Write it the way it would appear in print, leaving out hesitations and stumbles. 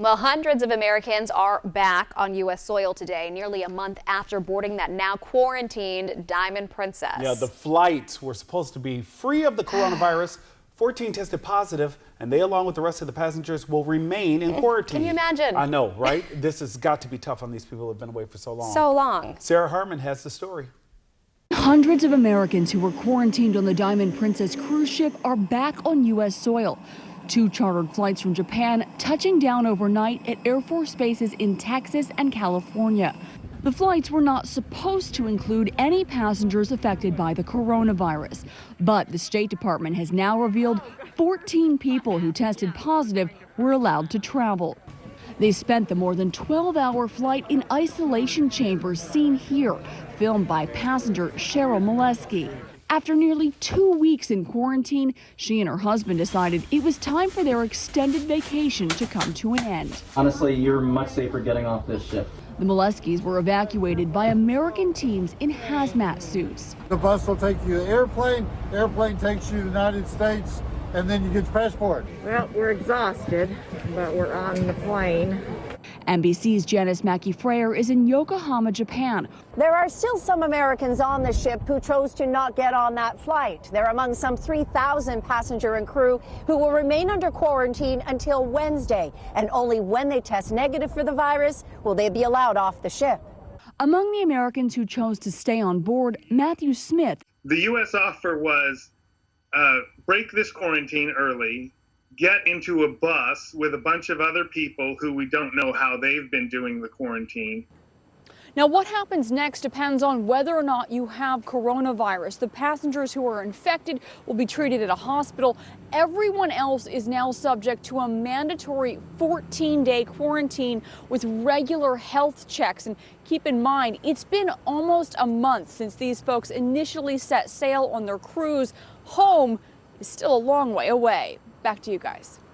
Well, hundreds of Americans are back on U.S. soil today, nearly a month after boarding that now quarantined Diamond Princess. Yeah, the flights were supposed to be free of the coronavirus. 14 tested positive, and they, along with the rest of the passengers, will remain in quarantine. Can you imagine? I know, right? This has got to be tough on these people who have been away for so long. So long. Sarah Harmon has the story. Hundreds of Americans who were quarantined on the Diamond Princess cruise ship are back on U.S. soil. 2 chartered flights from Japan touching down overnight at Air Force bases in Texas and California. The flights were not supposed to include any passengers affected by the coronavirus, but the State Department has now revealed 14 people who tested positive were allowed to travel. They spent the more than 12-hour flight in isolation chambers seen here, filmed by passenger Cheryl Molesky. After nearly 2 weeks in quarantine, she and her husband decided it was time for their extended vacation to come to an end. Honestly, you're much safer getting off this ship. The Moleskys were evacuated by American teams in hazmat suits. The bus will take you to the airplane takes you to the United States, and then you get your passport. Well, we're exhausted, but we're on the plane. NBC's Janice Mackey-Frayer is in Yokohama, Japan. There are still some Americans on the ship who chose to not get on that flight. They're among some 3,000 passenger and crew who will remain under quarantine until Wednesday. And only when they test negative for the virus will they be allowed off the ship. Among the Americans who chose to stay on board, Matthew Smith. The U.S. offer was break this quarantine early, get into a bus with a bunch of other people who we don't know how they've been doing the quarantine. Now, what happens next depends on whether or not you have coronavirus. The passengers who are infected will be treated at a hospital. Everyone else is now subject to a mandatory 14-day quarantine with regular health checks. And keep in mind, it's been almost a month since these folks initially set sail on their cruise. Home is still a long way away. Back to you guys.